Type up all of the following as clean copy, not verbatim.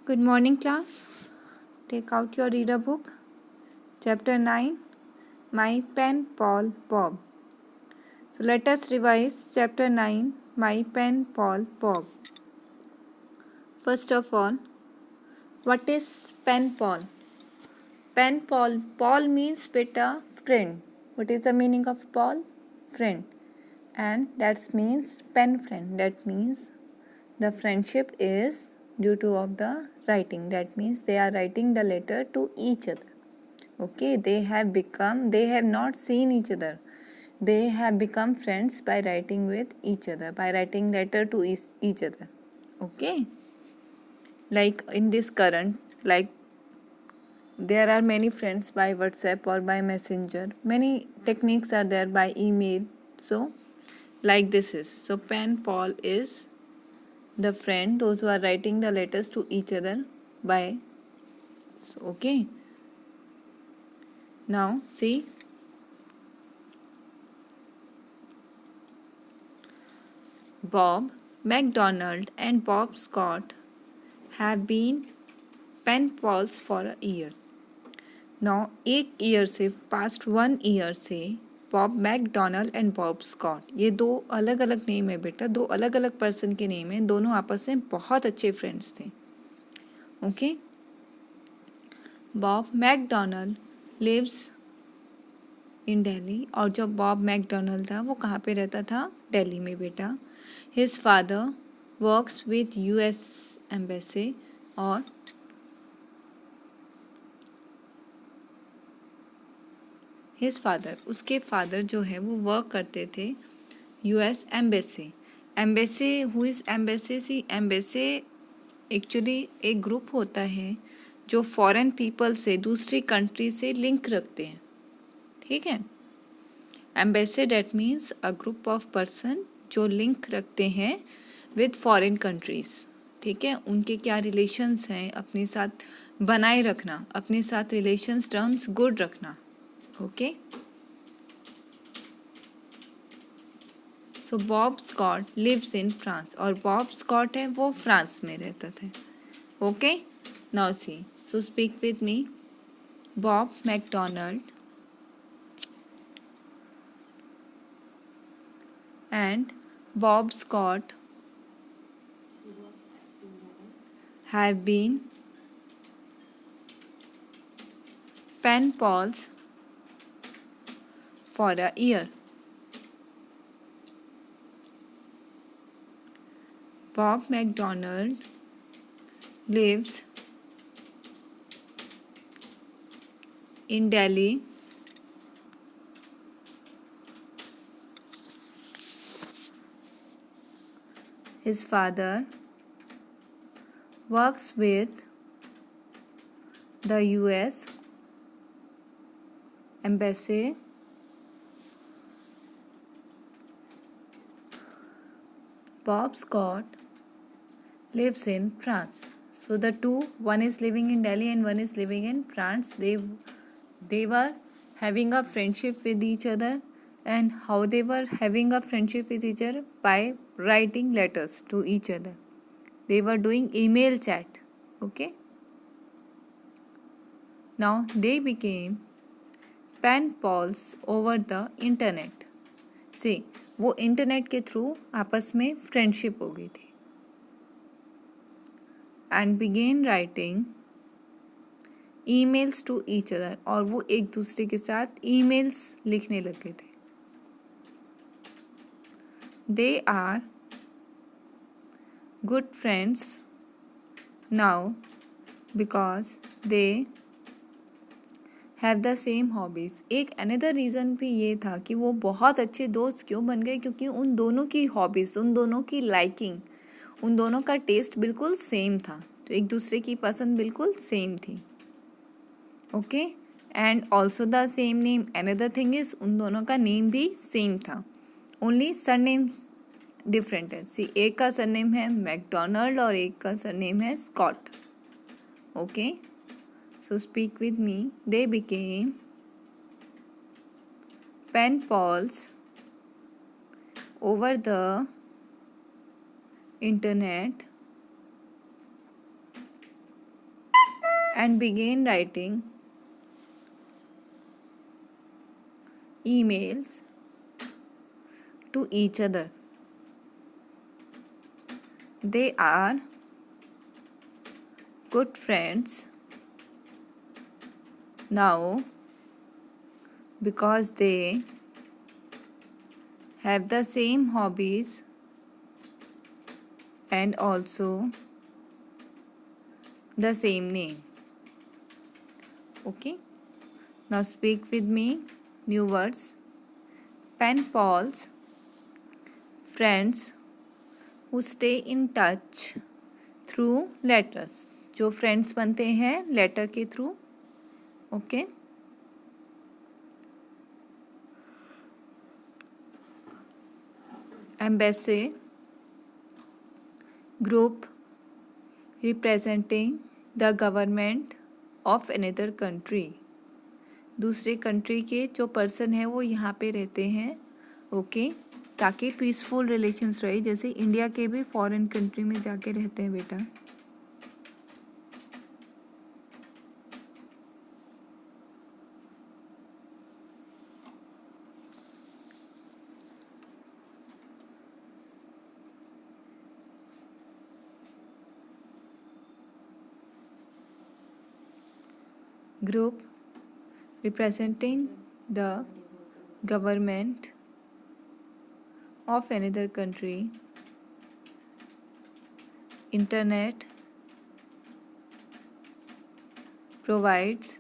Good morning, class. Take out your reader book. Chapter 9 My Pen Pal Bob. So let us revise Chapter 9 My Pen Pal Bob. First of all, what is pen pal? Pen pal. Pal means beta friend. What is the meaning of pal? Friend. And that means pen friend. That means the friendship is due to of the writing. That means they are writing the letter to each other. Okay, they have not seen each other. They have become friends by writing with each other, by writing letter to each other. Okay, like in this current, like there are many friends by WhatsApp or by Messenger. Many techniques are there by email. So, like this is. So, pen pal is the friend, those who are writing the letters to each other by. So, okay. Now, see. Bob McDonald and Bob Scott have been pen pals for a year. Now, एक year से past 1 year से Bob McDonald and Bob Scott, ये दो अलग अलग name है बेटा, दो अलग अलग पर्सन के नेम है, दोनों आपस में बहुत अच्छे फ्रेंड्स थे. Okay, Bob McDonald lives in Delhi, और जो बॉब मैकडोनल्ड था वो कहाँ पे रहता था? दिल्ली में बेटा. His father works with US embassy, और हिज फादर, उसके फादर जो है वो वर्क करते थे US embassy. Embassy, who is embassy? See embassy actually एक ग्रुप होता है जो फॉरेन पीपल से, दूसरी कंट्री से लिंक रखते हैं. ठीक है, embassy that means a group of person जो लिंक रखते हैं विद फॉरेन कंट्रीज़. ठीक है, उनके क्या रिलेशंस हैं अपने साथ बनाए रखना, अपने साथ रिलेशंस टर्म्स गुड रखना. Okay, so Bob Scott lives in France, और बॉब स्कॉट है वो फ्रांस में रहता था. Okay, now see, so speak with me. Bob McDonald and Bob Scott have been pen pals for a year. Bob McDonald lives in Delhi. His father works with the US Embassy. Bob Scott lives in France. So the two, one is living in Delhi and one is living in France. They were having a friendship with each other. And how they were having a friendship with each other? By writing letters to each other. They were doing email chat. Okay. Now they became pen pals over the internet. See, वो internet के through आपस में friendship हो गई थी. And began writing emails to each other, और वो एक दूसरे के साथ emails लिखने लग गए थे. They are good friends now because they have the same hobbies. एक अनदर रीज़न भी ये था कि वो बहुत अच्छे दोस्त क्यों बन गए, क्योंकि उन दोनों की हॉबीज़, उन दोनों की लाइकिंग, उन दोनों का टेस्ट बिल्कुल सेम था. तो एक दूसरे की पसंद बिल्कुल सेम थी. Okay, and also the same name. Another thing is उन दोनों का नेम भी सेम था, ओनली सरनेम डिफरेंट है. सी, एक का सरनेम है मैकडोनल्ड और एक का सरनेम है Scott. Okay, so speak with me. They became pen pals over the internet and began writing emails to each other. They are good friends now because they have the same hobbies and also the same name. Okay, now speak with me. New words. Pen pals, friends who stay in touch through letters. जो friends बनते हैं letter के through. Okay. Embassy, group representing the government of another country. दूसरे country के जो person है वो यहाँ पे रहते हैं. ओके, ताकि पीसफुल रिलेशंस रहे. जैसे इंडिया के भी फॉरेन कंट्री में जाके रहते हैं बेटा. Group representing the government of another country. Internet provides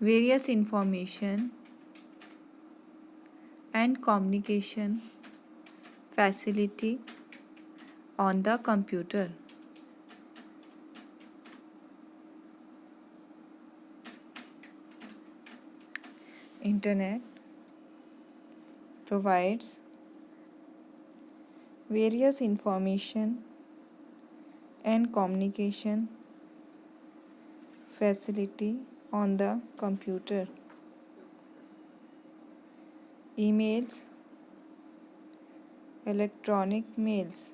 various information and communication facility on the computer. Internet provides various information and communication facility on the computer. Emails, electronic mails,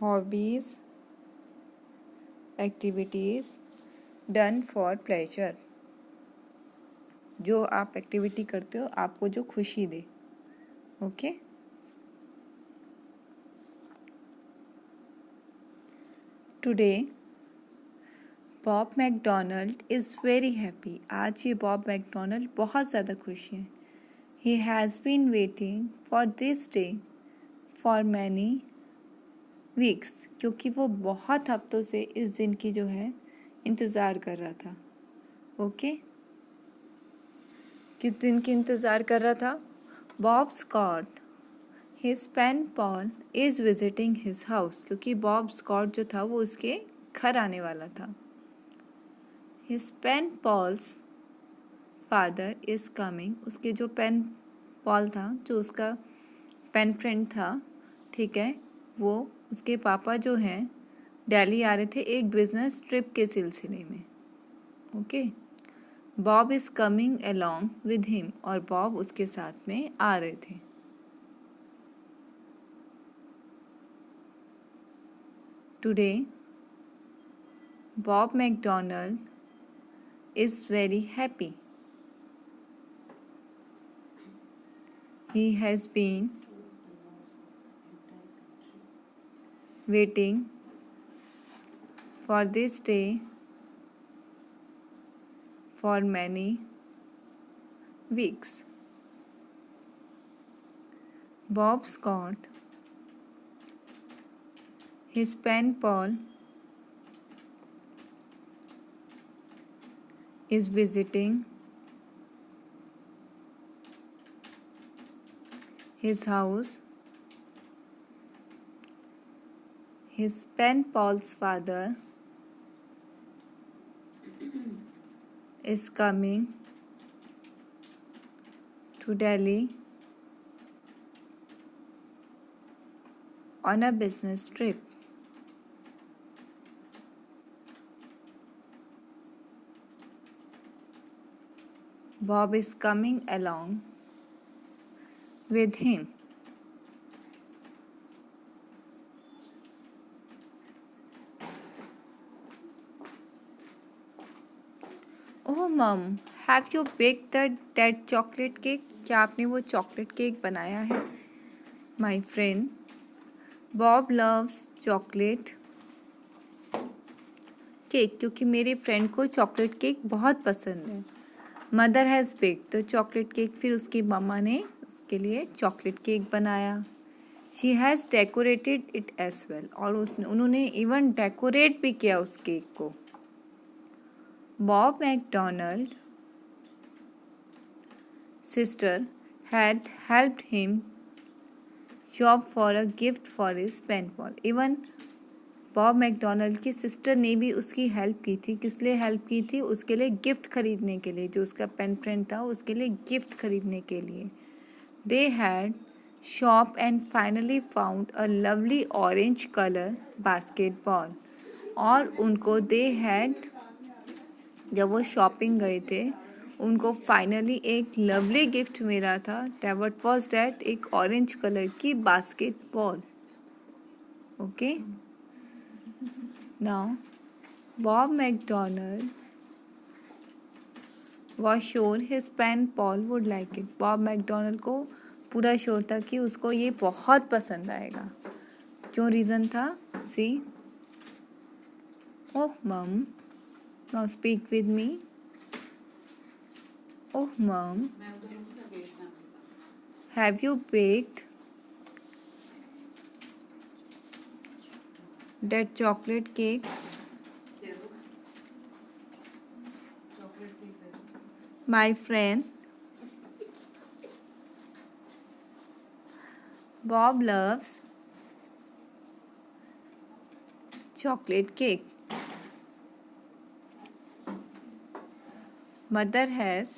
hobbies, activities done for pleasure. जो आप activity करते हो आपको जो खुशी दे. Okay. Today Bob McDonald is very happy. आज ये बॉब मैकडोनल्ड बहुत ज़्यादा खुश हैं. He has been waiting for this day for many weeks. क्योंकि वो बहुत हफ्तों से इस दिन की जो है इंतज़ार कर रहा था. ओके. किस दिन की इंतज़ार कर रहा था? Bob Scott his pen pal is visiting his house. क्योंकि बॉब स्कॉट जो था वो उसके घर आने वाला था. His pen pal's father is coming. उसके जो पेन पॉल था जो उसका पेन फ्रेंड था, ठीक है, वो उसके पापा जो हैं दिल्ली आ रहे थे एक बिजनेस ट्रिप के सिलसिले में. Okay. Bob is coming along with him. और बॉब उसके साथ में आ रहे थे. Today Bob McDonald is very happy. He has been waiting for this day for many weeks. Bob Scott, his pen pal, is visiting his house. His pen pal's father is coming to Delhi on a business trip. Bob is coming along with him. Oh mum, have you bake the dead chocolate cake? क्या आपने वो chocolate cake बनाया है? My friend, Bob loves chocolate cake, क्योंकि मेरे friend को chocolate cake बहुत पसंद है। मदर हैज़ बेक, तो चॉकलेट केक, फिर उसकी मम्मा ने उसके लिए चॉकलेट केक बनाया। She has decorated it as well, और उन्होंने इवन डेकोरेट भी किया उस केक को। Bob McDonald sister had helped him shop for a gift for his pen pal. Even Bob McDonald की सिस्टर ने भी उसकी हेल्प की थी। किस लिए हेल्प की थी? उसके लिए गिफ्ट खरीदने के लिए, जो उसका पेन फ्रेंड था उसके लिए गिफ्ट खरीदने के लिए। They had shop and finally found a lovely orange colour basketball, और उनको दे हैड, जब वो शॉपिंग गए थे उनको फाइनली एक लवली गिफ्ट मिला था। What was that? एक ऑरेंज कलर की basketball. Okay, now Bob McDonald was sure his pen pal would like it. Bob McDonald को पूरा श्योर था कि उसको ये बहुत पसंद आएगा। क्यों रीज़न था? सी, ओह मम, now speak with me. Oh mum, have you baked that chocolate cake? My friend, Bob loves chocolate cake. Mother has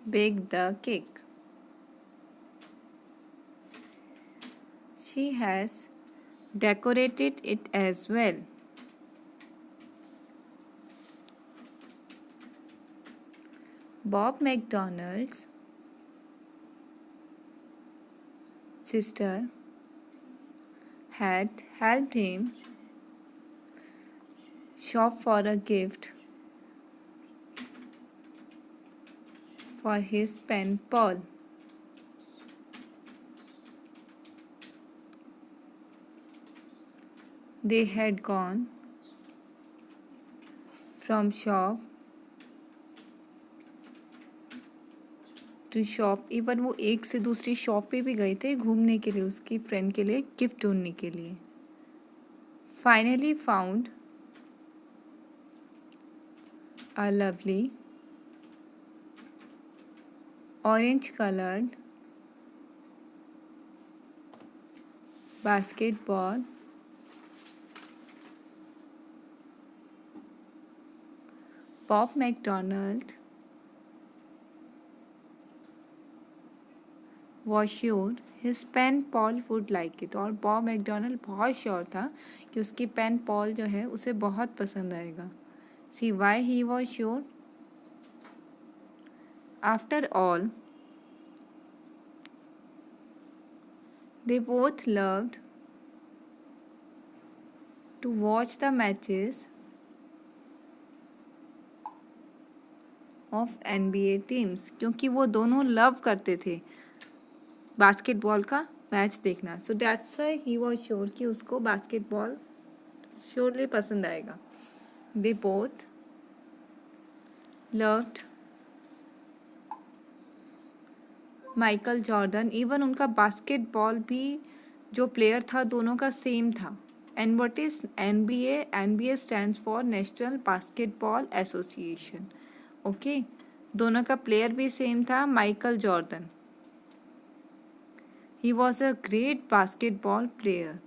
baked the cake. She has decorated it as well. Bob McDonald's sister had helped him shop for a gift for his pen pal. They had gone from shop to shop. Even वो एक से दूसरी shop पे भी गए थे घूमने के लिए, उसकी फ्रेंड के लिए गिफ्ट ढूंढने के लिए। Finally found a lovely orange coloured basketball Bob McDonald was sure his pen pal would like it, और बॉब मैकडोनल्ड बहुत श्योर था कि उसकी पेन पॉल जो है उसे बहुत पसंद आएगा। See why he was sure? After all they both loved to watch the matches of NBA teams, क्योंकि वो दोनों लव करते थे बास्केटबॉल का मैच देखना। So that's why he was sure कि उसको बास्केटबॉल श्योरली पसंद आएगा। They both loved Michael Jordan, even उनका बास्केटबॉल भी जो प्लेयर था दोनों का सेम था। And what is NBA? NBA stands for national basketball association. Okay, दोनों का प्लेयर भी सेम था, Michael Jordan. He was a great basketball player.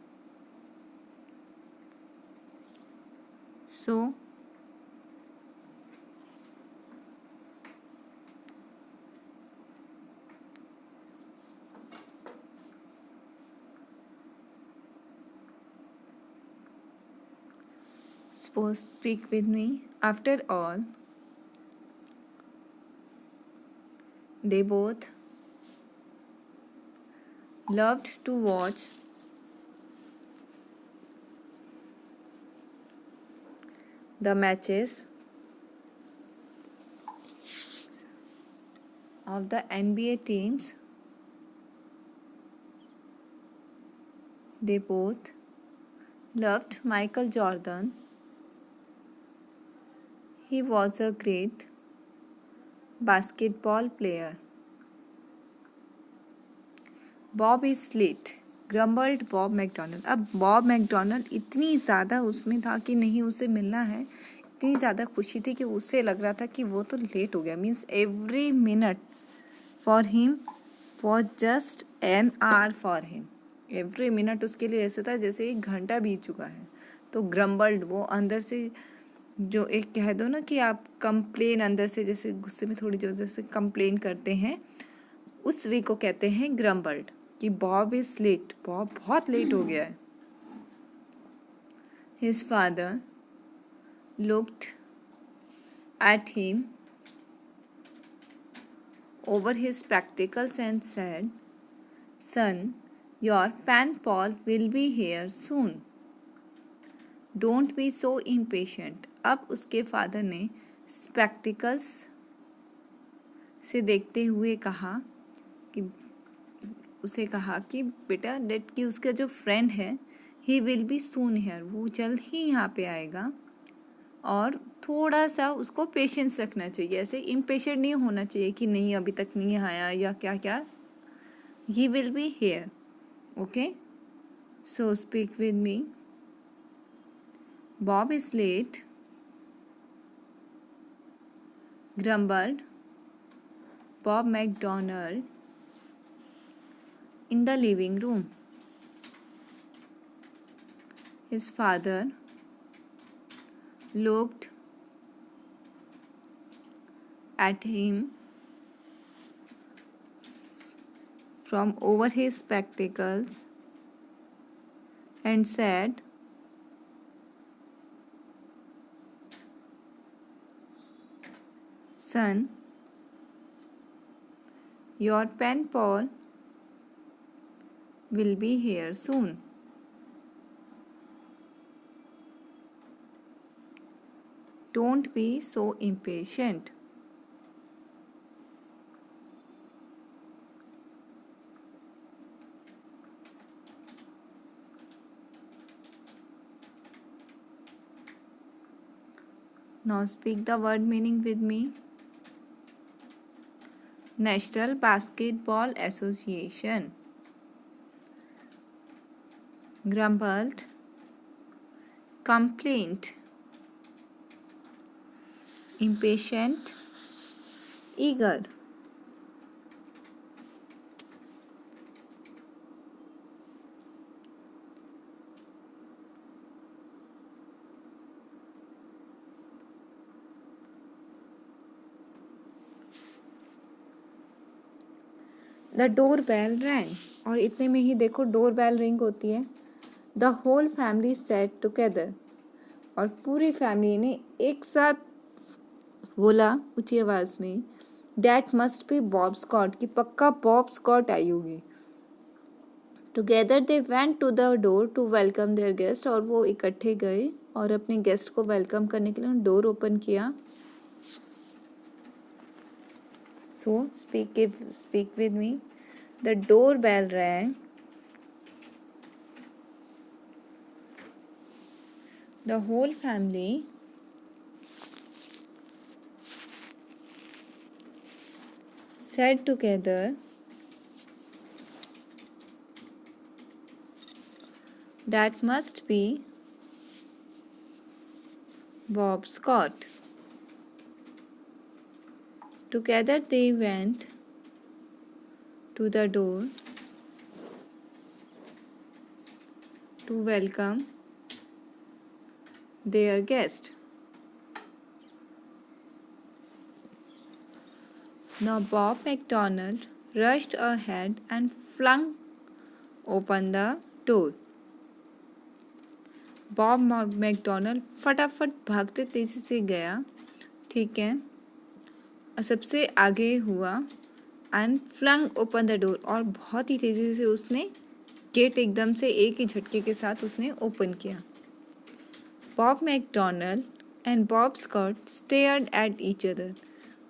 So speak with me. After all, they both loved to watch the matches of the NBA teams. They both loved Michael Jordan. He was a great basketball player. Bob is late, grumbled Bob McDonald. अब Bob McDonald इतनी ज़्यादा उसमें था कि नहीं उसे मिलना है, इतनी ज़्यादा खुशी थी कि उसे लग रहा था कि वो तो लेट हो गया। Means every minute for him was just an hour for him. Every minute उसके लिए ऐसा था जैसे 1 घंटा बीत चुका है। तो ग्रम्बल्ड, वो अंदर से जो एक कह दो ना कि आप कंप्लेन, अंदर से जैसे गुस्से में थोड़ी जो जैसे कंप्लेन करते हैं, उस वे को कहते हैं ग्रम्बल्ड, कि बॉब इज लेट, बॉब बहुत लेट हो गया है। His father looked at him over his spectacles and said, "Son, your pen pal will be here soon. Don't be so impatient." अब उसके फादर ने स्पेक्टिकल्स से देखते हुए कहा कि उसे कहा कि बेटा डेट कि उसका जो फ्रेंड है he will be soon here, वो जल्द ही यहाँ पे आएगा और थोड़ा सा उसको पेशेंस रखना चाहिए। ऐसे इम्पेशेंट नहीं होना चाहिए कि नहीं अभी तक नहीं आया या क्या क्या। He will be here, okay. So speak with me. Bob is late, grumbled Bob McDonald in the living room. His father looked at him from over his spectacles and said, "Son, your pen pal will be here soon. Don't be so impatient." Now speak the word meaning with me. National Basketball Association. Grumbled, complaint, impatient, eager. The door bell rang, और इतने में ही देखो door bell ring होती है। The whole family sat together, और पूरी family ने एक साथ बोला ऊंची आवाज़ में, that must be Bob Scott, कि पक्का बॉब स्कॉट आई होगी। Together they went to the door to welcome their guest, और वो इकट्ठे गए और अपने गेस्ट को वेलकम करने के लिए डोर ओपन किया। So speak with me. The doorbell rang. The whole family sat together. That must be Bob Scott. Together they went to the door to welcome their guest. Now Bob McDonald rushed ahead and flung open the door. Bob McDonald फटाफट भागते तेजी से गया, ठीक है, सबसे आगे हुआ, and flung open the door, और बहुत ही तेज़ी से उसने गेट एकदम से एक ही झटके के साथ उसने ओपन किया। Bob McDonald and Bob Scott stared at each other,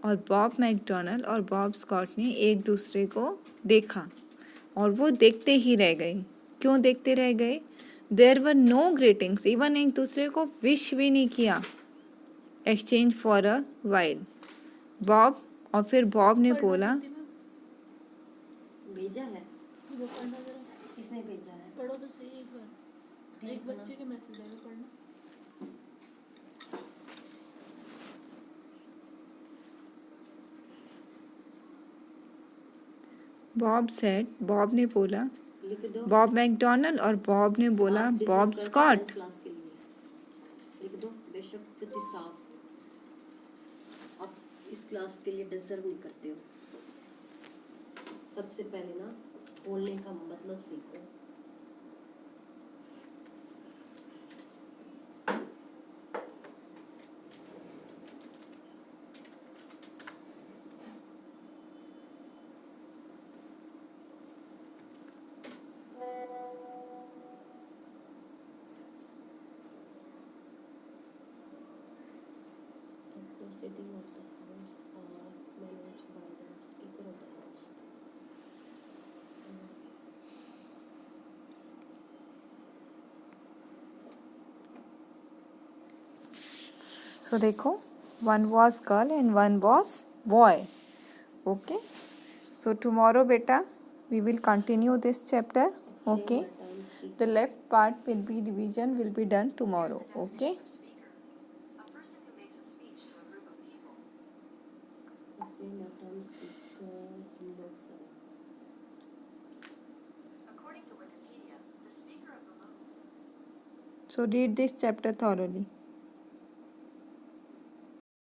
और बॉब मैकडोनल्ड और बॉब स्कॉट ने एक दूसरे को देखा और वो देखते ही रह गए। क्यों देखते रह गए? There were no greetings, even एक दूसरे को विश भी नहीं किया। Exchange for a while. Bob, और फिर बॉब ने बोला, भेजा है वो पढ़ना जरा, किसने भेजा है? पढ़ो तो सही एक बार, एक बच्चे के मैसेज है, पढ़ना। बॉब सेड, बॉब ने बोला, लिख दो। बॉब मैकडोनल्ड और बॉब ने बोला आप बॉब डिजर्व करते स्कॉट। हैं क्लास के लिए, लिख दो। बेशक कितनी साफ, आप इस क्लास के लिए डिजर्व नहीं करते हो। सबसे पहले ना बोलने का मतलब सीखो। The sitting of the house are managed by the speaker of the house. सो देखो, one was girl and one was boy. Okay, so tomorrow बेटा we will continue this chapter. Okay, the left part will be revision will be done tomorrow. Okay, Explain the term speaker in Loksav. so read this chapter thoroughly.